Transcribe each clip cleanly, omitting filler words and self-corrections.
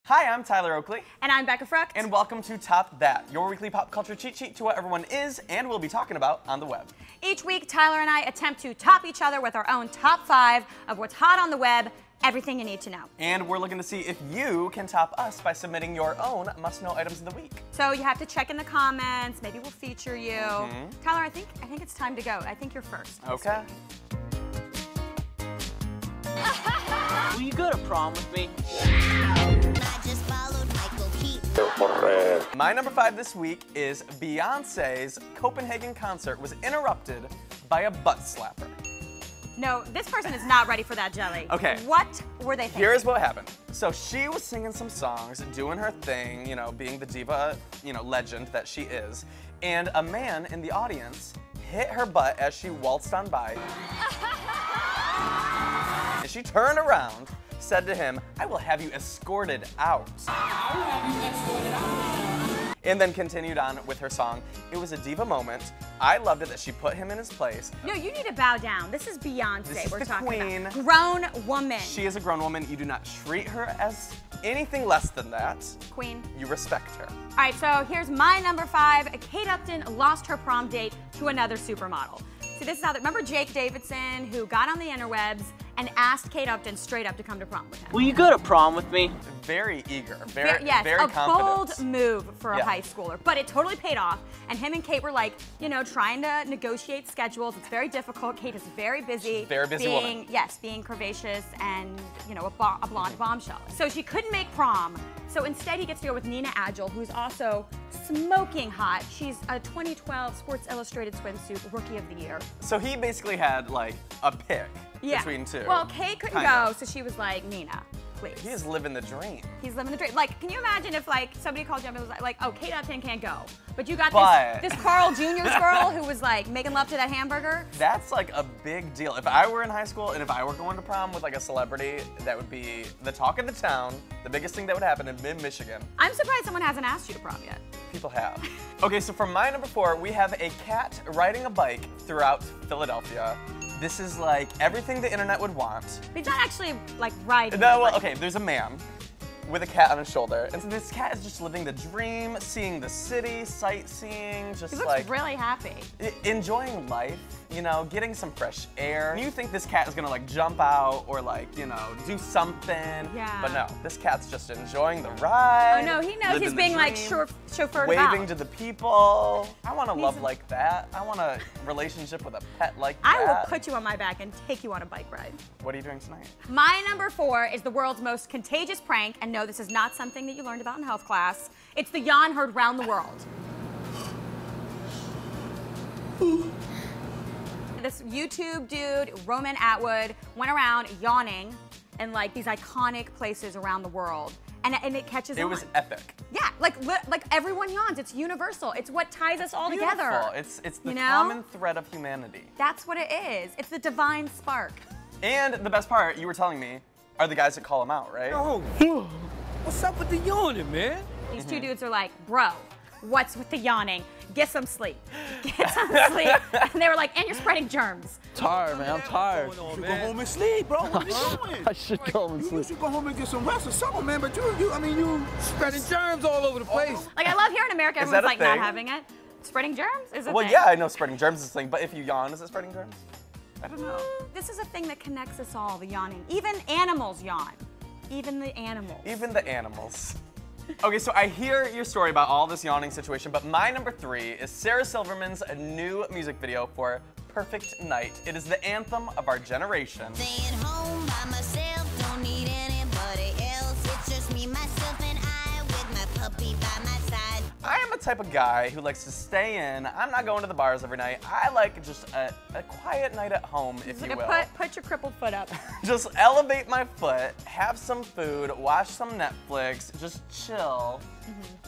Hi, I'm Tyler Oakley. And I'm Becca Frucht. And welcome to Top That, your weekly pop culture cheat sheet to what everyone is and will be talking about on the web. Each week, Tyler and I attempt to top each other with our own top 5 of what's hot on the web, everything you need to know. And we're looking to see if you can top us by submitting your own must-know items of the week. So you have to check in the comments, maybe we'll feature you. Tyler, I think it's time to go. I think you're first. Okay. Will you go to prom with me? My number 5 this week is Beyonce's Copenhagen concert was interrupted by a butt slapper. No, this person is not ready for that jelly. Okay. What were they thinking? Here's what happened. So she was singing some songs, doing her thing, being the diva, legend that she is. And a man in the audience hit her butt as she waltzed on by. And she turned around, said to him, "I will have you escorted out." And then continued on with her song. It was a diva moment. I loved it that she put him in his place. No, you need to bow down. This is Beyonce This is we're the talking queen. about. Grown woman. She is a grown woman. You do not treat her as anything less than that. Queen. You respect her. All right, so here's my number 5. Kate Upton lost her prom date to another supermodel. See, this is how, remember Jake Davidson, who got on the interwebs and asked Kate Upton straight up to come to prom with him? Will you go to prom with me? Very eager, very a confident. bold move for a high schooler, but it totally paid off. And him and Kate were like, trying to negotiate schedules. It's very difficult. Kate is very busy. She's a very busy woman. Yes, being curvaceous and a blonde bombshell. So she couldn't make prom. So instead, he gets to go with Nina Agdal, who's also smoking hot. She's a 2012 Sports Illustrated swimsuit Rookie of the Year. So he basically had like a pick between two. Well, Kate couldn't go, so she was like, Nina, please. He is living the dream. He's living the dream. Like, can you imagine if somebody called you up and was like, oh, Kate Upton can't go, but you got this Carl Jr.'s girl who was like making love to that hamburger? That's like a big deal. If I were in high school and if I were going to prom with like a celebrity, that would be the talk of the town, the biggest thing that would happen in mid-Michigan. I'm surprised someone hasn't asked you to prom yet. People have. Okay, so for my number 4, we have a cat riding a bike throughout Philadelphia. This is like everything the internet would want. But he's not actually like riding. No, well, okay, there's a man with a cat on his shoulder. And so this cat is just living the dream, seeing the city, sightseeing, just he looks really happy. Enjoying life, getting some fresh air. And you think this cat is gonna like jump out or like, do something. Yeah. But no, this cat's just enjoying the ride. Oh no, he knows he's being like chauffeured waving out. to the people. I want a love like that. I want a relationship with a pet like that. I will put you on my back and take you on a bike ride. What are you doing tonight? My number 4 is the world's most contagious prank, and no, this is not something that you learned about in health class. It's the yawn heard round the world. This YouTube dude, Roman Atwood, went around yawning in like these iconic places around the world, and it catches on. It was epic. Yeah, like everyone yawns. It's universal. It's what ties us all together. It's the common thread of humanity. That's what it is. It's the divine spark. And the best part, you were telling me, are the guys that call him out, right? Oh, what's up with the yawning, man? These two dudes are like, bro, what's with the yawning? Get some sleep. Get some sleep. And they were like, and you're spreading germs. Tired, man. I'm tired. You should go home and sleep, bro. What are you doing? I should go home and You sleep. should go home and get some rest or something, man. But you Spreading germs all over the place. Like, I love here in America, Is that everyone's a like not thing? having it. Spreading germs is a Well, thing. yeah, I know spreading germs is a thing, but if you yawn, is it spreading germs? I don't know. This is a thing that connects us all, the yawning. Even animals yawn. Even the animals. Even the animals. Okay, so I hear your story about all this yawning situation, but my number 3 is Sarah Silverman's new music video for Perfect Night. It is the anthem of our generation. Staying home by myself, don't need anybody else. It's just me, myself, and I with my puppy by my side. I am a type of guy who likes to stay in. I'm not going to the bars every night. I like just a quiet night at home, if you will. Put your crippled foot up. Just elevate my foot, have some food, watch some Netflix, just chill.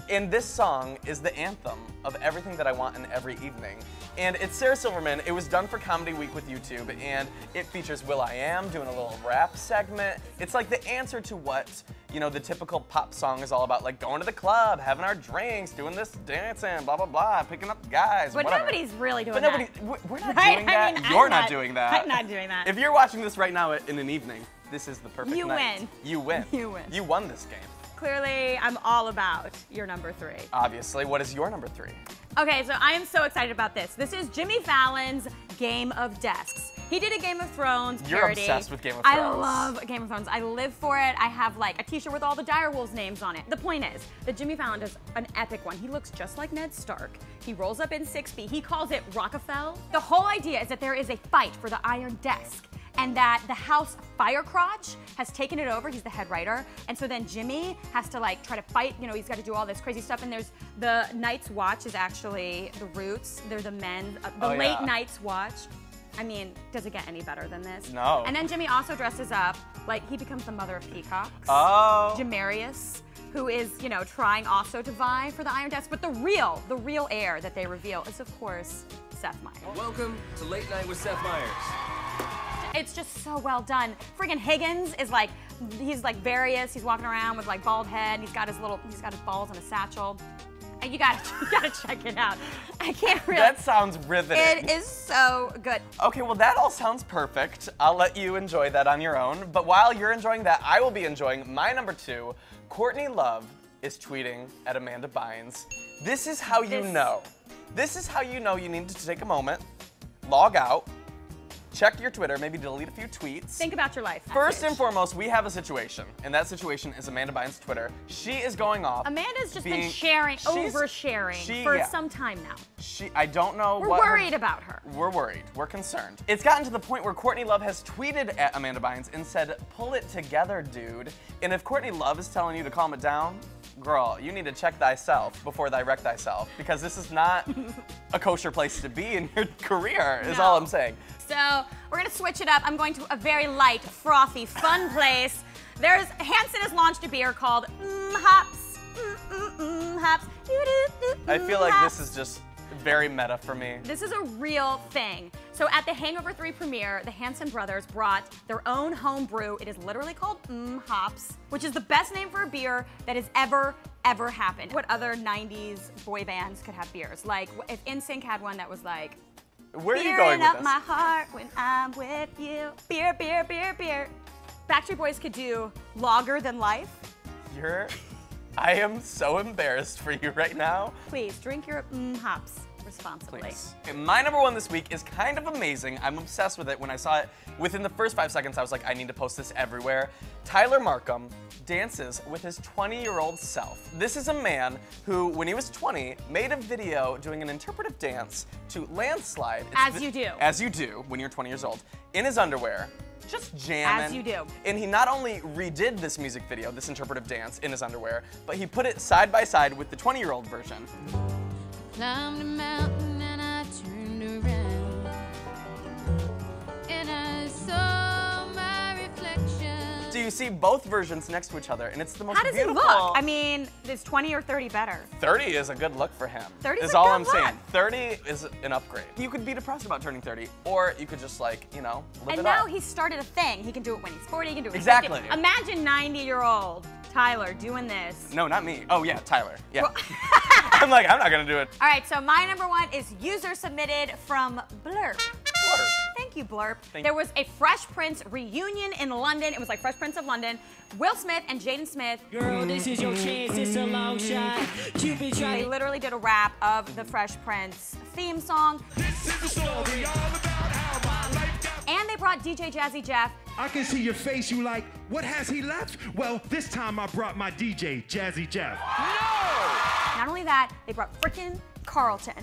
And this song is the anthem of everything that I want in every evening. And it's Sarah Silverman. It was done for Comedy Week with YouTube, and it features will.i.am doing a little rap segment. It's like the answer to what, the typical pop song is all about, like going to the club, having our drinks, doing this dancing, blah, blah, blah, picking up guys, But whatever. nobody's really doing But that. we're not Right? doing that. I mean, You're not doing that. I'm not doing that. If you're watching this right now in an evening, this is the perfect You night. win. You win. You win. You won this game. Clearly, I'm all about your number 3. Obviously, what is your number 3? Okay, so I am so excited about this. This is Jimmy Fallon's Game of Desks. He did a Game of Thrones parody. You're obsessed with Game of Thrones. I love Game of Thrones. I live for it. I have like a t-shirt with all the direwolves' names on it. The point is that Jimmy Fallon does an epic one. He looks just like Ned Stark. He rolls up in 6 feet. He calls it Rockefeller. The whole idea is that there is a fight for the Iron Desk, and that the House Firecrotch has taken it over. He's the head writer. And so then Jimmy has to like try to fight. You know, he's got to do all this crazy stuff. And there's the Night's Watch is actually the Roots. They're the men, late Night's Watch. I mean, does it get any better than this? No. And then Jimmy also dresses up like he becomes the mother of peacocks. Oh. Jamarius, who is, you know, trying also to vie for the Iron Desk. But the real heir that they reveal is, of course, Seth Meyers. Welcome to Late Night with Seth Meyers. It's just so well done. Friggin' Higgins is like, he's like various. He's walking around with like bald head. He's got his balls in a satchel. And you gotta check it out. I can't really. That sounds riveting. It is so good. Okay, well that all sounds perfect. I'll let you enjoy that on your own. But while you're enjoying that, I will be enjoying my number 2. Courtney Love is tweeting at Amanda Bynes. This is how you know. This is how you know you need to take a moment, log out, check your Twitter, maybe delete a few tweets. Think about your life. First and foremost, we have a situation, and that situation is Amanda Bynes' Twitter. She is going off. Amanda's just been sharing, oversharing for some time now. I don't know We're worried about her. We're worried. We're concerned. It's gotten to the point where Courtney Love has tweeted at Amanda Bynes and said, "Pull it together, dude." And if Courtney Love is telling you to calm it down, girl, you need to check thyself before thy wreck thyself, because this is not a kosher place to be in your career, is all I'm saying. So we're gonna switch it up. I'm going to a very light, frothy, fun place. Hanson has launched a beer called Mmmhops. Mmmhops. I feel like this is just very meta for me. This is a real thing. So at the Hangover 3 premiere, the Hanson brothers brought their own home brew. It is literally called Mmmhops, which is the best name for a beer that has ever happened. What other 90s boy bands could have beers? Like if NSYNC had one that was like, where are you going with up this? my heart when I'm with you. Beer, beer, beer, beer. Backstreet Boys could do Longer Than Life. I am so embarrassed for you right now. Please drink your Mmmhops responsibly. Please. Okay, my number 1 this week is kind of amazing. I'm obsessed with it. When I saw it within the first 5 seconds, I was like, I need to post this everywhere. Tyler Markham dances with his 20-year-old self. This is a man who, when he was 20, made a video doing an interpretive dance to Landslide. As you do. As you do when you're 20 years old. In his underwear. Just jamming. As you do. And he not only redid this music video, this interpretive dance, in his underwear, but he put it side by side with the 20-year-old version. Climbed a mountain and I turned around and I saw my reflection. So you see both versions next to each other, and it's the most How does beautiful. he look? I mean, is 20 or 30 better? 30 is a good look for him. 30 is a all good I'm look. saying. 30 is an upgrade. You could be depressed about turning 30, or you could just like, you know, live And it now up. he's started a thing. He can do it when he's 40, he can do it when Exactly. he's 50. Imagine 90-year-old Tyler doing this. No, not me. Oh yeah, Tyler. Yeah. I'm like, I'm not gonna do it. All right, so my number 1 is user submitted from Blurp. Blurp. Thank you, Blurp. Thank There you. was a Fresh Prince reunion in London. It was like Fresh Prince of London. Will Smith and Jaden Smith. Girl, this is your chance, it's a long shot. Cupid They try. literally did a rap of the Fresh Prince theme song. This is the story all about how my life got. And they brought DJ Jazzy Jeff. I can see your face, you like, what has he left? Well, this time I brought my DJ, Jazzy Jeff. Not only that, they brought frickin' Carlton.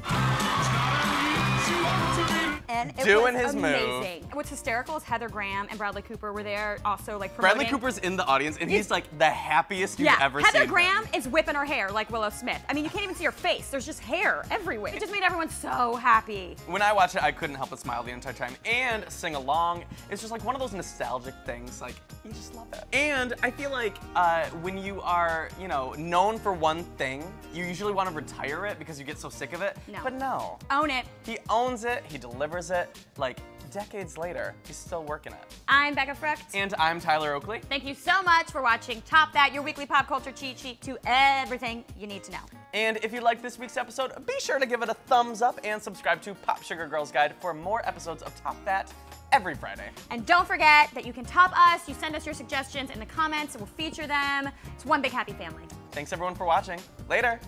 And it Doing was his move. amazing. What's hysterical is Heather Graham and Bradley Cooper were there also like promoting. Bradley Cooper's in the audience, and he's like the happiest you've ever seen. Heather Graham is whipping her hair like Willow Smith. I mean, you can't even see her face. There's just hair everywhere. It just made everyone so happy. When I watch it, I couldn't help but smile the entire time and sing along. It's just like one of those nostalgic things. Like, you just love it. And I feel like when you are, you know, known for one thing, you usually want to retire it because you get so sick of it. No. But no. Own it. He owns it. He delivers it. Like, decades later, he's still working it. I'm Becca Frucht. And I'm Tyler Oakley. Thank you so much for watching Top That, your weekly pop culture cheat sheet to everything you need to know. And if you liked this week's episode, be sure to give it a thumbs up and subscribe to Popsugar Girls Guide for more episodes of Top That every Friday. And don't forget that you can top us. You send us your suggestions in the comments and we'll feature them. It's one big happy family. Thanks everyone for watching. Later.